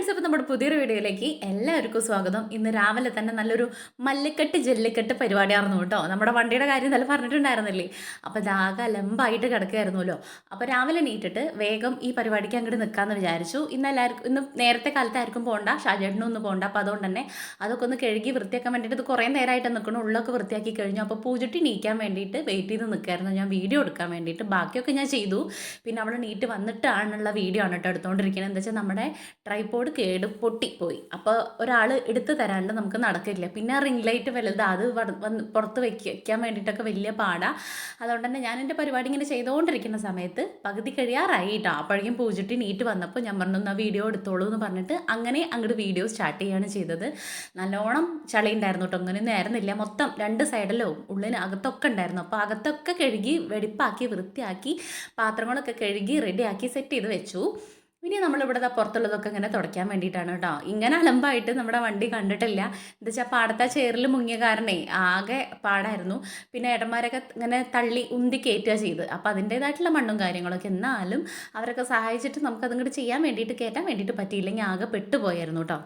Friends, അപ്പോൾ നമ്മുടെ പുതിയൊരു വീഡിയോയിലേക്ക് എല്ലാവർക്കും സ്വാഗതം. ഇന്ന് രാവിലെ തന്നെ നല്ലൊരു മല്ലിക്കെട്ട് ജല്ലിക്കെട്ട് പരിപാടിയായിരുന്നു കേട്ടോ. നമ്മുടെ വണ്ടിയുടെ കാര്യം നല്ല പറഞ്ഞിട്ടുണ്ടായിരുന്നില്ലേ. അപ്പോൾ ഇതാകെ അലമ്പായിട്ട് കിടക്കുകയായിരുന്നല്ലോ. അപ്പോൾ രാവിലെ എണീറ്റിട്ട് വേഗം ഈ പരിപാടിക്ക് അങ്ങോട്ട് നിൽക്കാമെന്ന് വിചാരിച്ചു. ഇന്ന് നേരത്തെ കാലത്തായിരിക്കും പോകണ്ട, ഷാജേട്ടനും ഒന്ന് പോകണ്ട. അപ്പോൾ അതുകൊണ്ട് തന്നെ അതൊക്കെ ഒന്ന് കഴുകി വൃത്തിയാക്കാൻ വേണ്ടിയിട്ട് ഇത് കുറേ നേരമായിട്ട് നിൽക്കണം. ഉള്ളൊക്കെ വൃത്തിയാക്കി കഴിഞ്ഞു. അപ്പോൾ പൂജട്ടി നീക്കാൻ വേണ്ടിയിട്ട് വെയിറ്റ് ചെയ്ത് നിൽക്കായിരുന്നു ഞാൻ വീഡിയോ എടുക്കാൻ വേണ്ടിയിട്ട്. ബാക്കിയൊക്കെ ഞാൻ ചെയ്തു. പിന്നെ അവിടെ നീറ്റ് വന്നിട്ടാണുള്ള വീഡിയോ ആണ് കേട്ടോ എടുത്തുകൊണ്ടിരിക്കുന്നത്. എന്താ വെച്ചാൽ നമ്മുടെ ട്രൈപോഡ് പൊട്ടിപ്പോയി. അപ്പോൾ ഒരാൾ എടുത്ത് തരാണ്ട് നമുക്ക് നടക്കില്ല. പിന്നെ റിംഗ് ലൈറ്റ് വലുത് അത് വന്ന് പുറത്ത് വയ്ക്കാൻ വേണ്ടിയിട്ടൊക്കെ വലിയ പാടാണ്. അതുകൊണ്ട് തന്നെ ഞാൻ എൻ്റെ പരിപാടി ഇങ്ങനെ ചെയ്തുകൊണ്ടിരിക്കുന്ന സമയത്ത് പകുതി കഴിയാറായിട്ടോ. അപ്പോഴേക്കും പൂജിട്ട് നീറ്റ് വന്നപ്പോൾ ഞാൻ പറഞ്ഞു ആ വീഡിയോ എടുത്തോളൂ എന്ന് പറഞ്ഞിട്ട് അങ്ങനെ അങ്ങോട്ട് വീഡിയോ സ്റ്റാർട്ട് ചെയ്യുകയാണ് ചെയ്തത്. നല്ലോണം ചളി ഉണ്ടായിരുന്നു കേട്ടോ. അങ്ങനെയൊന്നും ആയിരുന്നില്ല. മൊത്തം രണ്ട് സൈഡിലും ഉള്ളിന് അകത്തൊക്കെ ഉണ്ടായിരുന്നു. അപ്പോൾ അകത്തൊക്കെ കഴുകി വെടിപ്പാക്കി വൃത്തിയാക്കി പാത്രങ്ങളൊക്കെ കഴുകി റെഡിയാക്കി സെറ്റ് ചെയ്ത് വെച്ചു. ഇനി നമ്മളിവിടെ പുറത്തുള്ളതൊക്കെ ഇങ്ങനെ തുടയ്ക്കാൻ വേണ്ടിയിട്ടാണ് കേട്ടോ. ഇങ്ങനെ അലമ്പായിട്ട് നമ്മുടെ വണ്ടി കണ്ടിട്ടില്ല. എന്താ വെച്ചാൽ പാടത്തെ ചേറിൽ മുങ്ങിയ കാരണേ ആകെ പാടായിരുന്നു. പിന്നെ ഏട്ടന്മാരൊക്കെ ഇങ്ങനെ തള്ളി ഉന്തി കയറ്റുക ചെയ്ത്. അപ്പോൾ അതിൻ്റേതായിട്ടുള്ള മണ്ണും കാര്യങ്ങളൊക്കെ, എന്നാലും അവരൊക്കെ സഹായിച്ചിട്ട് നമുക്കതിങ്ങോട്ട് ചെയ്യാൻ വേണ്ടിയിട്ട് കയറ്റാൻ വേണ്ടിയിട്ട് പറ്റിയില്ലെങ്കിൽ ആകെ പെട്ടുപോയായിരുന്നു കേട്ടോ.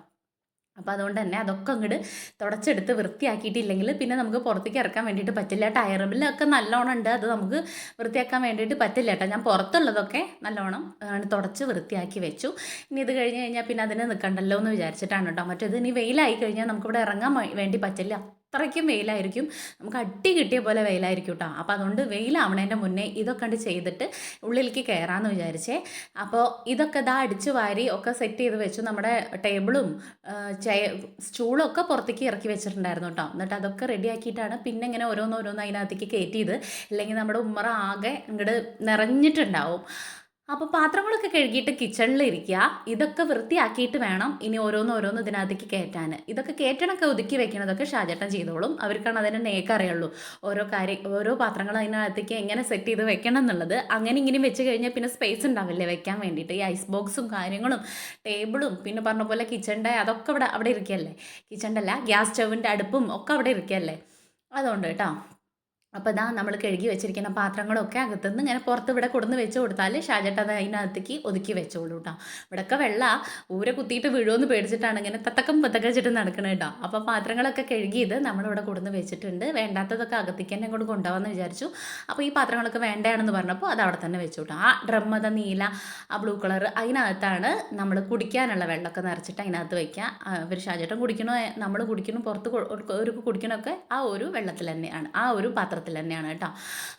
അപ്പോൾ അതുകൊണ്ട് തന്നെ അതൊക്കെ അങ്ങോട്ട് തുടച്ചെടുത്ത് വൃത്തിയാക്കിയിട്ടില്ലെങ്കിൽ പിന്നെ നമുക്ക് പുറത്തേക്ക് ഇറക്കാൻ വേണ്ടിയിട്ട് പറ്റില്ല. ടയറുമിലൊക്കെ നല്ലോണം ഉണ്ട്, അത് നമുക്ക് വൃത്തിയാക്കാൻ വേണ്ടിയിട്ട് പറ്റില്ല കേട്ടോ. ഞാൻ പുറത്തുള്ളതൊക്കെ നല്ലോണം തുടച്ച് വൃത്തിയാക്കി വെച്ചു. ഇനി ഇത് കഴിഞ്ഞ് കഴിഞ്ഞാൽ പിന്നെ അതിന് നിൽക്കണ്ടല്ലോ എന്ന് വിചാരിച്ചിട്ടാണ് കേട്ടോ. മറ്റേത് ഇനി വെയിലായി കഴിഞ്ഞാൽ നമുക്കിവിടെ ഇറങ്ങാൻ വേണ്ടി പറ്റില്ല. അത്രയ്ക്കും വെയിലായിരിക്കും, നമുക്ക് അടി കിട്ടിയ പോലെ വെയിലായിരിക്കും കേട്ടോ. അപ്പോൾ അതുകൊണ്ട് വെയിലാവണതിൻ്റെ മുന്നേ ഇതൊക്കെ കണ്ട് ചെയ്തിട്ട് ഉള്ളിലേക്ക് കയറാമെന്ന് വിചാരിച്ചേ. അപ്പോൾ ഇതൊക്കെ അടിച്ചു വാരി ഒക്കെ സെറ്റ് ചെയ്ത് വെച്ചു. നമ്മുടെ ടേബിളും സ്റ്റൂളും ഒക്കെ പുറത്തേക്ക് ഇറക്കി വെച്ചിട്ടുണ്ടായിരുന്നു കേട്ടോ. എന്നിട്ട് അതൊക്കെ റെഡിയാക്കിയിട്ടാണ് പിന്നെ ഇങ്ങനെ ഓരോന്നോരോന്ന് അതിനകത്തേക്ക് കയറ്റിയത്. ഇല്ലെങ്കിൽ നമ്മുടെ ഉമ്മറ ആകെ ഇങ്ങോട്ട് നിറഞ്ഞിട്ടുണ്ടാവും. അപ്പോൾ പാത്രങ്ങളൊക്കെ കഴുകിയിട്ട് കിച്ചണിലിരിക്കുക. ഇതൊക്കെ വൃത്തിയാക്കിയിട്ട് വേണം ഇനി ഓരോന്നോരോന്ന് ഇതിനകത്തേക്ക് കയറ്റാൻ. ഇതൊക്കെ കയറ്റണമൊക്കെ ഒതുക്കി വെക്കണതൊക്കെ ഷാജേട്ടൻ ചെയ്തോളും. അവർക്കാണ് അതിന് നേക്കറിയുള്ളൂ. ഓരോ പാത്രങ്ങൾ അതിനകത്തേക്ക് എങ്ങനെ സെറ്റ് ചെയ്ത് വെക്കണം എന്നുള്ളത്. അങ്ങനെ ഇങ്ങനെയും വെച്ച് കഴിഞ്ഞാൽ പിന്നെ സ്പേസ് ഉണ്ടാവില്ലേ വെക്കാൻ വേണ്ടിയിട്ട്. ഈ ഐസ് ബോക്സും കാര്യങ്ങളും ടേബിളും പിന്നെ പറഞ്ഞ പോലെ കിച്ചണിൻ്റെ അതൊക്കെ അവിടെ ഇരിക്കുകയല്ലേ. കിച്ചണിൻ്റെ അല്ല, ഗ്യാസ് സ്റ്റൗവിൻ്റെ അടുപ്പും ഒക്കെ അവിടെ ഇരിക്കുകയല്ലേ. അതുകൊണ്ട് കേട്ടോ. അപ്പോൾ ഇതാ നമ്മൾ കഴുകി വെച്ചിരിക്കുന്ന പാത്രങ്ങളൊക്കെ അകത്തുനിന്ന് ഇങ്ങനെ പുറത്ത് ഇവിടെ കൊടുന്ന് വെച്ച് കൊടുത്താൽ ഷാജേട്ട അത് അതിനകത്തേക്ക് ഒതുക്കി വെച്ചോളൂ കേട്ടോ. ഇവിടെയൊക്കെ ഊരെ കുത്തിയിട്ട് വീഴുമെന്ന് പേടിച്ചിട്ടാണ് ഇങ്ങനെ തത്തക്കം വെച്ചിട്ട് നടക്കണത് കേട്ടോ. അപ്പോൾ പാത്രങ്ങളൊക്കെ കഴുകിയത് നമ്മളിവിടെ കൊടുന്ന് വെച്ചിട്ടുണ്ട്. വേണ്ടാത്തതൊക്കെ അകത്തേക്ക് തന്നെ കൊണ്ട് കൊണ്ടുപോകാമെന്ന് വിചാരിച്ചു. അപ്പോൾ ഈ പാത്രങ്ങളൊക്കെ വേണ്ടയാണെന്ന് പറഞ്ഞപ്പോൾ അത് അവിടെ തന്നെ വെച്ചു കേട്ടോ. ആ ഡ്രം അത് നീല ആ ബ്ലൂ കളർ അതിനകത്താണ് നമ്മൾ കുടിക്കാനുള്ള വെള്ളമൊക്കെ നിറച്ചിട്ട് അതിനകത്ത് വയ്ക്കുക. ഇവർ ഷാജേട്ടൻ കുടിക്കണോ നമ്മൾ കുടിക്കണോ പുറത്ത് ഒരു കുടിക്കണമൊക്കെ ആ ഒരു വെള്ളത്തിൽ തന്നെയാണ്, ആ ഒരു പാത്രത്തിൽ തന്നെയാണ് കേട്ടോ.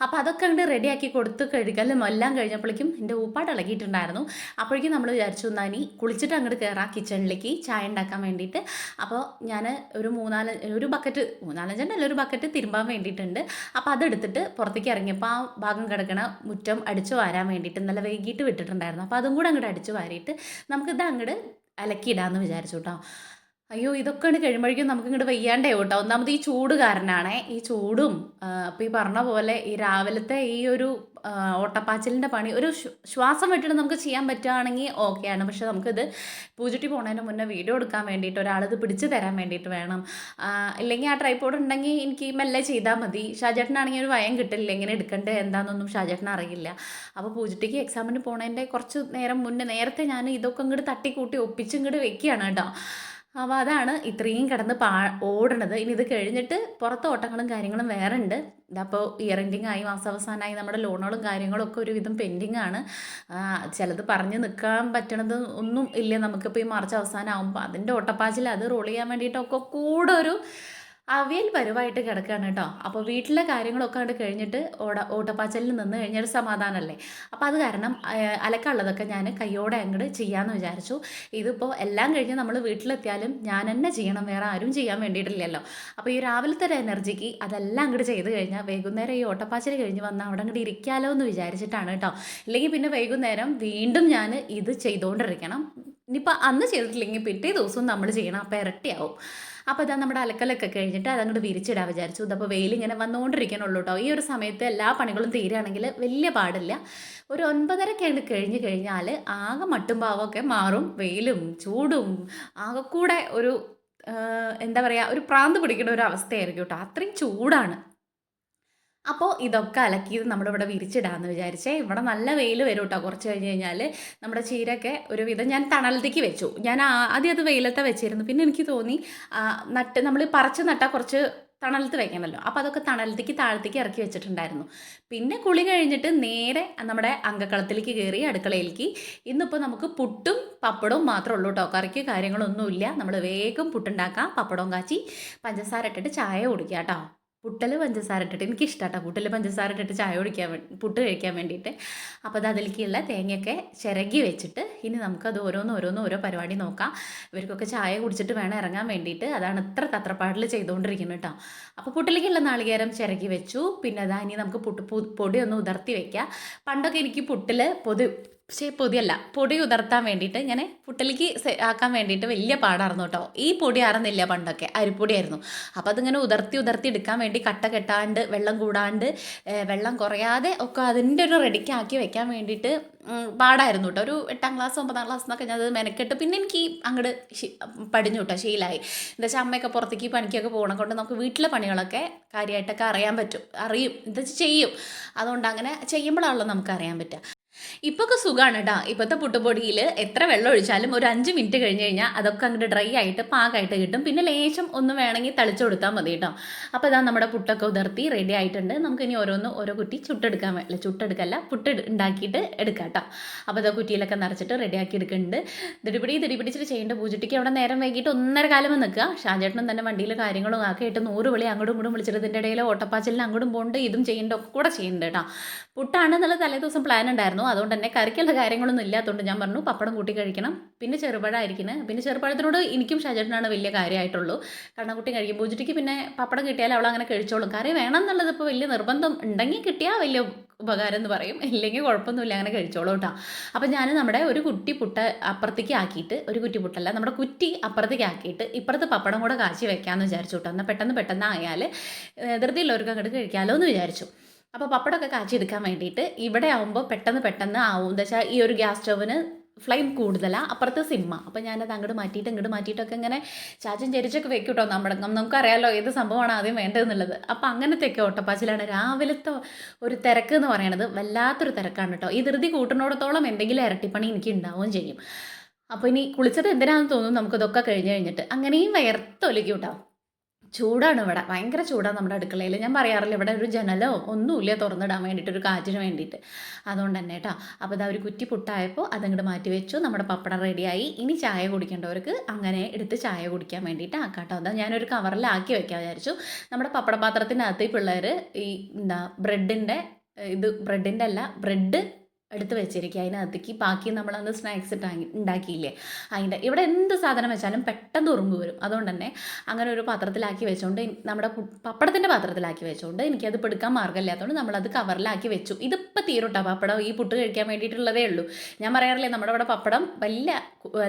അപ്പോൾ അതൊക്കെ അങ്ങോട്ട് റെഡിയാക്കി കൊടുത്ത് കഴുകലും എല്ലാം കഴിഞ്ഞപ്പോഴേക്കും എൻ്റെ ഊപ്പാട് ഇളകിയിട്ടുണ്ടായിരുന്നു. അപ്പോഴേക്കും നമ്മൾ വിചാരിച്ചു എന്നാൽ ഇനി കുളിച്ചിട്ട് അങ്ങോട്ട് കയറാം കിച്ചണിലേക്ക് ചായ ഉണ്ടാക്കാൻ വേണ്ടിയിട്ട്. അപ്പോൾ ഞാൻ ഒരു ഒരു ബക്കറ്റ് തിരുമ്പാൻ വേണ്ടിയിട്ടുണ്ട്. അപ്പോൾ അതെടുത്തിട്ട് പുറത്തേക്ക് ഇറങ്ങിയപ്പോൾ ആ ഭാഗം കിടക്കണ മുറ്റം അടിച്ചു വാരാൻ വേണ്ടിയിട്ട് നല്ല വൈകിട്ട് വിട്ടിട്ടുണ്ടായിരുന്നു. അപ്പോൾ അതും കൂടെ അങ്ങോട്ട് അടിച്ചു വാരിയിട്ട് നമുക്കിത് അങ്ങോട്ട് അലക്കിയിടാമെന്ന് വിചാരിച്ചു കേട്ടോ. അയ്യോ, ഇതൊക്കെ കഴിയുമ്പോഴേക്കും നമുക്ക് ഇങ്ങോട്ട് വയ്യാണ്ടേ കേട്ടോ. ഒന്നാമത് ഈ ചൂട് കാരണമാണേ, ഈ ചൂടും അപ്പോൾ ഈ പറഞ്ഞ പോലെ ഈ രാവിലത്തെ ഈ ഒരു ഓട്ടപ്പാച്ചിലിൻ്റെ പണി ഒരു ശ്വാസം വിട്ടിട്ട് നമുക്ക് ചെയ്യാൻ പറ്റുകയാണെങ്കിൽ ഓക്കെയാണ്. പക്ഷെ നമുക്കിത് പൂജട്ടി പോകുന്നതിന് മുന്നേ വീഡിയോ എടുക്കാൻ വേണ്ടിയിട്ട് ഒരാളിത് പിടിച്ച് തരാൻ വേണ്ടിയിട്ട് വേണം. ഇല്ലെങ്കിൽ ആ ട്രൈപോഡ് ഉണ്ടെങ്കിൽ എനിക്ക് മെല്ലെ ചെയ്താൽ മതി. ഷാജേട്ടനാണെങ്കിൽ ഒരു ഭയം കിട്ടില്ല, എങ്ങനെ എടുക്കേണ്ടത് എന്താണെന്നൊന്നും ഷാജേട്ടൻ അറിയില്ല. അപ്പോൾ പൂജട്ടിക്ക് എക്സാമിന് പോകുന്നതിൻ്റെ കുറച്ച് നേരം മുന്നേ നേരത്തെ ഞാൻ ഇതൊക്കെ ഇങ്ങോട്ട് തട്ടിക്കൂട്ടി ഒപ്പിച്ചിങ്ങോട്ട് വെക്കുകയാണ് കേട്ടോ. അപ്പോൾ അതാണ് ഇത്രയും കിടന്ന് ഓടണത്. ഇനി ഇത് കഴിഞ്ഞിട്ട് പുറത്ത് ഓട്ടങ്ങളും കാര്യങ്ങളും വേറെ ഉണ്ട്. ഇതപ്പോൾ ഇയർ എൻഡിങ് ആയി, മാസാവസാനമായി, നമ്മുടെ ലോണുകളും കാര്യങ്ങളും ഒക്കെ ഒരുവിധം പെൻഡിങ് ആണ്. ചിലത് പറഞ്ഞ് നിൽക്കാൻ പറ്റണത് ഒന്നും ഇല്ല. നമുക്കിപ്പോൾ ഈ മാർച്ച് അവസാനം ആകുമ്പോൾ അതിൻ്റെ ഓട്ടപ്പാച്ചിൽ അത് റോൾ ചെയ്യാൻ വേണ്ടിയിട്ടൊക്കെ കൂടെ ഒരു അവിയൽ പരുവായിട്ട് കിടക്കുകയാണ് കേട്ടോ. അപ്പോൾ വീട്ടിലെ കാര്യങ്ങളൊക്കെ കണ്ട് കഴിഞ്ഞിട്ട് ഓട്ടപ്പാച്ചലിൽ നിന്ന് കഴിഞ്ഞൊരു സമാധാനമല്ലേ. അപ്പോൾ അത് കാരണം അലക്കുള്ളതൊക്കെ ഞാൻ കയ്യോടെ അങ്ങോട്ട് ചെയ്യാമെന്ന് വിചാരിച്ചു. ഇതിപ്പോൾ എല്ലാം കഴിഞ്ഞ് നമ്മൾ വീട്ടിലെത്തിയാലും ഞാൻ തന്നെ ചെയ്യണം, വേറെ ആരും ചെയ്യാൻ വേണ്ടിയിട്ടില്ലല്ലോ. അപ്പോൾ ഈ രാവിലത്തെ ഒരു എനർജിക്ക് അതെല്ലാം അങ്ങോട്ട് ചെയ്ത് കഴിഞ്ഞാൽ വൈകുന്നേരം ഈ ഓട്ടപ്പാച്ചൽ കഴിഞ്ഞ് വന്നാൽ അവിടെ അങ്ങോട്ട് ഇരിക്കാമല്ലോ എന്ന് വിചാരിച്ചിട്ടാണ് കേട്ടോ. ഇല്ലെങ്കിൽ പിന്നെ വൈകുന്നേരം വീണ്ടും ഞാൻ ഇത് ചെയ്തുകൊണ്ടിരിക്കണം. ഇനിയിപ്പോൾ അന്ന് ചെയ്തിട്ടില്ലെങ്കിൽ പിറ്റേ ദിവസവും നമ്മൾ ചെയ്യണം. അപ്പോൾ ഇരട്ടിയാവും. അപ്പോൾ ഇതാ നമ്മുടെ അലക്കലൊക്കെ കഴിഞ്ഞിട്ട് അതങ്ങോട്ട് വിരിച്ചിടാൻ വിചാരിച്ചു. ഇതപ്പോൾ വെയിലിങ്ങനെ വന്നുകൊണ്ടിരിക്കണുള്ളൂ കേട്ടോ. ഈ ഒരു സമയത്ത് എല്ലാ പണികളും തീരുകയാണെങ്കിൽ വലിയ പാടില്ല. ഒരു 9:30 കഴിഞ്ഞ് കഴിഞ്ഞാൽ ആകെ മട്ടും പാവമൊക്കെ മാറും. വെയിലും ചൂടും ആകെ കൂടെ ഒരു എന്താ പറയുക, ഒരു പ്രാന്ത് പിടിക്കുന്ന ഒരു അവസ്ഥയായിരിക്കും കേട്ടോ. അത്രയും ചൂടാണ്. അപ്പോൾ ഇതൊക്കെ അലക്കിയത് നമ്മളിവിടെ വിരിച്ചിടാമെന്ന് വിചാരിച്ചേ. ഇവിടെ നല്ല വെയിൽ വരും കേട്ടോ കുറച്ച് കഴിഞ്ഞ് കഴിഞ്ഞാൽ. നമ്മുടെ ചീരയൊക്കെ ഒരുവിധം ഞാൻ തണലത്തേക്ക് വെച്ചു. ഞാൻ ആദ്യം അത് വെയിലത്തെ വെച്ചിരുന്നു. പിന്നെ എനിക്ക് തോന്നി നമ്മൾ പറിച്ച് നട്ടാൽ കുറച്ച് തണലത്ത് വെക്കണമല്ലോ. അപ്പോൾ അതൊക്കെ തണലത്തേക്ക് താഴത്തേക്ക് ഇറക്കി വെച്ചിട്ടുണ്ടായിരുന്നു. പിന്നെ കുളി കഴിഞ്ഞിട്ട് നേരെ നമ്മുടെ അങ്കക്കളത്തിലേക്ക് കയറി അടുക്കളയിലേക്ക്. ഇന്നിപ്പോൾ നമുക്ക് പുട്ടും പപ്പടവും മാത്രമേ ഉള്ളൂ കേട്ടോ. കറിക്ക് കാര്യങ്ങളൊന്നുമില്ല. നമ്മൾ വേഗം പുട്ടുണ്ടാക്കാം, പപ്പടവും കാച്ചി പഞ്ചസാര ഇട്ടിട്ട് ചായ കുടിക്കാം കേട്ടോ. പുട്ടിൽ പഞ്ചസാര ഇട്ടിട്ട് എനിക്കിഷ്ടമാട്ടോ പുട്ടിൽ പഞ്ചസാര ഇട്ടിട്ട് ചായ കുടിക്കാൻ പുട്ട് കഴിക്കാൻ വേണ്ടിയിട്ട്. അപ്പോൾ അത് അതിലേക്കുള്ള തേങ്ങയൊക്കെ ചിരകി വെച്ചിട്ട് ഇനി നമുക്കത് ഓരോ പരിപാടി നോക്കാം. ഇവർക്കൊക്കെ ചായ കുടിച്ചിട്ട് വേണം ഇറങ്ങാൻ വേണ്ടിയിട്ട്. അതാണ് ഇത്ര തത്രപ്പാടിൽ ചെയ്തുകൊണ്ടിരിക്കുന്നത് കേട്ടോ. അപ്പോൾ പുട്ടിലേക്കുള്ള നാളികേരം ചിരകി വെച്ചു. പിന്നെ അതാ ഇനി നമുക്ക് പൊടി ഒന്ന് ഉതിർത്തി വെക്കാം. പണ്ടൊക്കെ എനിക്ക് പുട്ടിൽ പൊടി ഉതിർത്താൻ വേണ്ടിയിട്ട് ഇങ്ങനെ പുട്ടിലേക്ക് ആക്കാൻ വേണ്ടിയിട്ട് വലിയ പാടായിരുന്നു കേട്ടോ. ഈ പൊടി ആയിരുന്നില്ല പണ്ടൊക്കെ, അരിപ്പൊടിയായിരുന്നു. അപ്പോൾ അതിങ്ങനെ ഉതിർത്തി എടുക്കാൻ വേണ്ടി കട്ട കെട്ടാണ്ട് വെള്ളം കൂടാണ്ട് വെള്ളം കുറയാതെ ഒക്കെ അതിൻ്റെ ഒരു റെഡിക്ക് ആക്കി വെക്കാൻ വേണ്ടിയിട്ട് പാടായിരുന്നു കേട്ടോ. ഒരു 8ാം ക്ലാസ് 9ാം ക്ലാസ് എന്നൊക്കെ ഞാൻ അത് മെനക്കെട്ട് പിന്നെ എനിക്ക് അങ്ങോട്ട് പഠിഞ്ഞു കേട്ടോ, ശീലമായി. എന്താ വെച്ചാൽ അമ്മയൊക്കെ പുറത്തേക്ക് പണിക്കൊക്കെ പോകണം കൊണ്ട് നമുക്ക് വീട്ടിലെ പണികളൊക്കെ കാര്യമായിട്ടൊക്കെ അറിയാൻ പറ്റും, എന്താ വെച്ചാൽ ചെയ്യും. അതുകൊണ്ട് അങ്ങനെ ചെയ്യുമ്പോഴാണല്ലോ നമുക്ക് അറിയാൻ പറ്റുക. ഇപ്പൊക്കെ സുഖമാണ് കേട്ടോ. ഇപ്പോഴത്തെ പുട്ടുപൊടിയിൽ എത്ര വെള്ളം ഒഴിച്ചാലും ഒരു 5 മിനിറ്റ് കഴിഞ്ഞ് കഴിഞ്ഞാൽ അതൊക്കെ അങ്ങോട്ട് ഡ്രൈ ആയിട്ട് പാകമായിട്ട് കിട്ടും. പിന്നെ ലേശം ഒന്ന് വേണമെങ്കിൽ തളിച്ചു കൊടുത്താൽ മതി കേട്ടോ. അപ്പോൾ ഇതാ നമ്മുടെ പുട്ടൊക്കെ ഉതിർത്തി റെഡി ആയിട്ടുണ്ട്. നമുക്ക് ഇനി ഓരോ കുറ്റി ചുട്ടെടുക്കല്ല പുട്ട് ഉണ്ടാക്കിയിട്ട് എടുക്കാം കേട്ടോ. അപ്പോൾ ഇതാ കുറ്റിയിലൊക്കെ നിറച്ചിട്ട് റെഡിയാക്കി എടുക്കുന്നുണ്ട്. ദിടിപിടിച്ചിട്ട് ചെയ്യേണ്ട പൂജട്ടിക്ക് അവിടെ നേരം വൈകിട്ട് 1.5 കാലം നിൽക്കുക. ഷാജേട്ടനും തന്നെ വണ്ടിയിൽ കാര്യങ്ങളും ഒക്കെ ആയിട്ട് 100 വിളി അങ്ങോട്ടും ഇങ്ങോട്ടും വിളിച്ചിട്ട് ഇതിൻ്റെ ഇടയിൽ ഓട്ടപ്പാച്ചിലിന് അങ്ങോട്ടും പോകുന്നുണ്ട്, ഇതും ചെയ്യേണ്ട ഒക്കെ കൂടെ ചെയ്യുന്നുണ്ട് കേട്ടോ. പുട്ടാണെന്നുള്ള തലേ ദിവസം പ്ലാൻ ഉണ്ടായിരുന്നു. അതുകൊണ്ട് തന്നെ കറിക്കുള്ള കാര്യങ്ങളൊന്നും ഇല്ലാത്തതുകൊണ്ട് ഞാൻ പറഞ്ഞു പപ്പടം കൂട്ടി കഴിക്കണം, പിന്നെ ചെറുപഴമായിരിക്കണം. പിന്നെ ചെറുപഴത്തിനോട് എനിക്കും ഷാജേട്ടനാണ് വലിയ കാര്യമായിട്ടുള്ളൂ. കണ്ണക്കുട്ടി കഴിക്കും. പൂജട്ടിക്ക് പിന്നെ പപ്പടം കിട്ടിയാൽ അവൾ അങ്ങനെ കഴിച്ചോളും. കറി വേണം എന്നുള്ളത് ഇപ്പോൾ വലിയ നിർബന്ധം ഉണ്ടെങ്കിൽ കിട്ടിയാൽ വലിയ ഉപകാരം എന്ന് പറയും, ഇല്ലെങ്കിൽ കുഴപ്പമൊന്നുമില്ല, അങ്ങനെ കഴിച്ചോളൂ കേട്ടോ. അപ്പോൾ ഞാൻ നമ്മുടെ ഒരു കുറ്റി പുട്ട് അപ്പുറത്തേക്ക് ആക്കിയിട്ട്, ഒരു കുറ്റി പുട്ടല്ല നമ്മുടെ കുറ്റി അപ്പുറത്തേക്ക് ആക്കിയിട്ട് ഇപ്പുറത്ത് പപ്പടം കൂടെ കാച്ചി വെക്കാമെന്ന് വിചാരിച്ചു കേട്ടോ. എന്നാൽ പെട്ടെന്ന് ആയാൽ ധൃതിയുള്ളവർക്ക് അങ്ങോട്ട് കഴിക്കാമല്ലോ എന്ന് വിചാരിച്ചു. അപ്പോൾ പപ്പടമൊക്കെ കാച്ചെടുക്കാൻ വേണ്ടിയിട്ട് ഇവിടെ ആവുമ്പോൾ പെട്ടെന്ന് ആവും. എന്താ വെച്ചാൽ ഈ ഒരു ഗ്യാസ് സ്റ്റൗവിന് ഫ്ലെയിം കൂടുതലാണ്, അപ്പുറത്ത് സിമ്മ. അപ്പോൾ ഞാനത് അങ്ങോട്ട് മാറ്റിയിട്ടൊക്കെ ഇങ്ങനെ ചാച്ചും ചെരിച്ചൊക്കെ വെക്കും കേട്ടോ. നമുക്കറിയാമല്ലോ ഏത് സംഭവമാണ് ആദ്യം വേണ്ടതെന്നുള്ളത്. അപ്പോൾ അങ്ങനത്തെയൊക്കെ ഓട്ടപ്പാച്ചിലാണ്. രാവിലത്തെ ഒരു തിരക്ക് എന്ന് പറയണത് വല്ലാത്തൊരു തിരക്കാണ് കേട്ടോ. ഈ ധൃതി കൂട്ടുന്നിടത്തോളം എന്തെങ്കിലും ഇരട്ടിപ്പണി എനിക്ക് ഉണ്ടാവുകയും ചെയ്യും. അപ്പോൾ ഇനി കുളിച്ചത് എന്തിനാണെന്ന് തോന്നും നമുക്കിതൊക്കെ കഴിഞ്ഞിട്ട്. അങ്ങനെയും വയർത്തൊലിക്കും കേട്ടോ. ചൂടാണ് ഇവിടെ, ഭയങ്കര ചൂടാണ് നമ്മുടെ അടുക്കളയിൽ. ഞാൻ പറയാറില്ല ഇവിടെ ഒരു ജനലോ ഒന്നുമില്ല തുറന്നിടാൻ വേണ്ടിയിട്ട്, ഒരു കാറ്റിന് വേണ്ടിയിട്ട്. അതുകൊണ്ട് തന്നെ കേട്ടോ. അപ്പോൾ ഇതാ ഒരു കുറ്റി പുട്ടായപ്പോൾ അതങ്ങോട്ട് മാറ്റി വെച്ചു. നമ്മുടെ പപ്പടം റെഡിയായി. ഇനി ചായ കുടിക്കേണ്ടവർക്ക് അങ്ങനെ എടുത്ത് ചായ കുടിക്കാൻ വേണ്ടിയിട്ട് ആക്കാട്ടോ. അതാ ഞാനൊരു കവറിലാക്കി വെക്കാൻ വിചാരിച്ചു. നമ്മുടെ പപ്പട പാത്രത്തിനകത്ത് ഈ പിള്ളേർ ഈ ബ്രെഡ് എടുത്ത് വെച്ചിരിക്കുക. അതിനകത്തേക്ക് ബാക്കി നമ്മളന്ന് സ്നാക്സ് ഉണ്ടാക്കിയില്ലേ അതിൻ്റെ ഇവിടെ എന്ത് സാധനം വെച്ചാലും പെട്ടെന്ന് ഉറുമ്പ് വരും. അതുകൊണ്ട് തന്നെ അങ്ങനെ ഒരു പാത്രത്തിലാക്കി വെച്ചുകൊണ്ട് നമ്മുടെ പപ്പടത്തിൻ്റെ പാത്രത്തിലാക്കി വെച്ചുകൊണ്ട് എനിക്കത് പെടുക്കാൻ മാർഗ്ഗമില്ലാത്തതുകൊണ്ട് നമ്മളത് കവറിലാക്കി വെച്ചു. ഇതിപ്പോൾ തീരുട്ടാ പപ്പടം ഈ പുട്ട് കഴിക്കാൻ വേണ്ടിയിട്ടുള്ളതേ ഉള്ളൂ. ഞാൻ പറയാറില്ലേ നമ്മുടെ ഇവിടെ പപ്പടം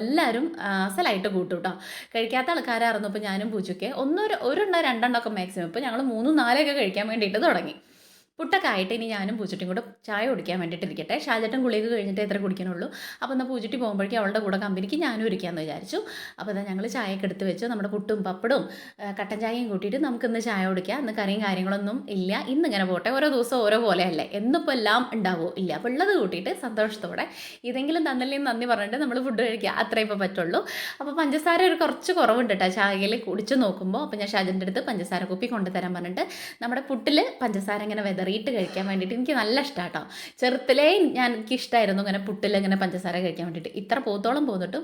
എല്ലാവരും അസലായിട്ട് കൂട്ടും കേട്ടോ. കഴിക്കാത്ത ആൾക്കാരായിരുന്നു ഇപ്പോൾ ഞാനും പൂച്ചയ്ക്ക് ഒരെണ്ണം 2 ഒക്കെ മാക്സിമം. ഇപ്പോൾ ഞങ്ങൾ 3, 4 കഴിക്കാൻ വേണ്ടിയിട്ട് തുടങ്ങി. പുട്ടൊക്കെ ആയിട്ട് ഇനി ഞാനും പൂച്ചട്ടിയും കൂടെ ചായ കുടിക്കാൻ വേണ്ടിയിട്ടിരിക്കട്ടെ. ഷാജേട്ടൻ കുളിയൊക്കെ കഴിഞ്ഞിട്ട് എത്ര കുടിക്കണുള്ളൂ. അപ്പോൾ എന്നാൽ പൂച്ചട്ടി പോകുമ്പോഴേക്കും അവളുടെ കൂടെ കമ്പനിക്ക് ഞാനും ഇരിക്കാമെന്ന് വിചാരിച്ചു. അപ്പോൾ ഇതാ ഞങ്ങൾ ചായയൊക്കെ എടുത്ത് വെച്ച് നമ്മുടെ പുട്ടും പപ്പടും കട്ടൻ ചായയും കൂട്ടിയിട്ട് നമുക്കിന്ന് ചായ കുടിക്കാം. ഇന്ന് കറിയും കാര്യങ്ങളൊന്നും ഇല്ല. ഇന്നിങ്ങനെ പോട്ടെ, ഓരോ ദിവസം ഓരോ പോലെയല്ലേ, എന്നിപ്പോൾ എല്ലാം ഉണ്ടാവുമോ ഇല്ല. അപ്പോൾ ഉള്ളത് കൂട്ടിയിട്ട് സന്തോഷത്തോടെ ഇതെങ്കിലും തന്നില്ലേ നന്ദി പറഞ്ഞിട്ട് നമ്മൾ ഫുഡ് കഴിക്കുക, അത്രേ ഇപ്പോൾ പറ്റുള്ളൂ. അപ്പോൾ പഞ്ചസാര കുറച്ച് കുറവുണ്ട് കേട്ടോ ചായയിൽ കുടിച്ച് നോക്കുമ്പോൾ. അപ്പോൾ ഞാൻ ഷാജൻ്റെ അടുത്ത് പഞ്ചസാര കുപ്പി കൊണ്ടുതരാൻ പറഞ്ഞിട്ട് നമ്മുടെ പുട്ടിൽ പഞ്ചസാര ഇങ്ങനെ വെതറിയിട്ട് കഴിക്കാൻ വേണ്ടിയിട്ട് എനിക്ക് നല്ല ഇഷ്ടമാണ് കേട്ടോ. ചെറുത്തിലേ എനിക്കിഷ്ടമായിരുന്നു ഇങ്ങനെ പുട്ടിൽ ഇങ്ങനെ പഞ്ചസാര കഴിക്കാൻ വേണ്ടിയിട്ട്. ഇത്ര പോത്തോളം പോന്നിട്ടും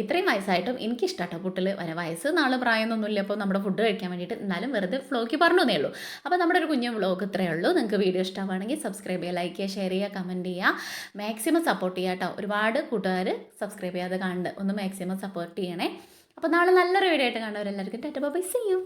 ഇത്രയും വയസ്സായിട്ടും എനിക്കിഷ്ടം കേട്ടോ പുട്ടിൽ. വയസ്സ് പ്രായമൊന്നുമില്ല അപ്പോൾ നമ്മുടെ ഫുഡ് കഴിക്കാൻ വേണ്ടിയിട്ട്. എന്നാലും വെറുതെ ഫ്ലോക്ക് പറഞ്ഞേ ഉള്ളൂ. അപ്പോൾ നമ്മുടെ ഒരു കുഞ്ഞു വ്ലോഗ് ഇത്രയേ ഉള്ളൂ. നിങ്ങൾക്ക് വീഡിയോ ഇഷ്ടമാണെങ്കിൽ സബ്സ്ക്രൈബ് ചെയ്യുക, ലൈക്ക് ചെയ്യുക, ഷെയർ ചെയ്യുക, കമൻറ്റ് ചെയ്യുക, മാക്സിമം സപ്പോർട്ട് ചെയ്യുക കേട്ടോ. ഒരുപാട് കൂട്ടുകാർ സബ്സ്ക്രൈബ് ചെയ്യാതെ കാണുന്നുണ്ട്, ഒന്ന് മാക്സിമം സപ്പോർട്ട് ചെയ്യണേ. അപ്പോൾ നാളെ നല്ലൊരു വീഡിയോ ആയിട്ട് കാണുന്നവരെല്ലാവർക്കും ടാറ്റ ബൈ, സീ യു.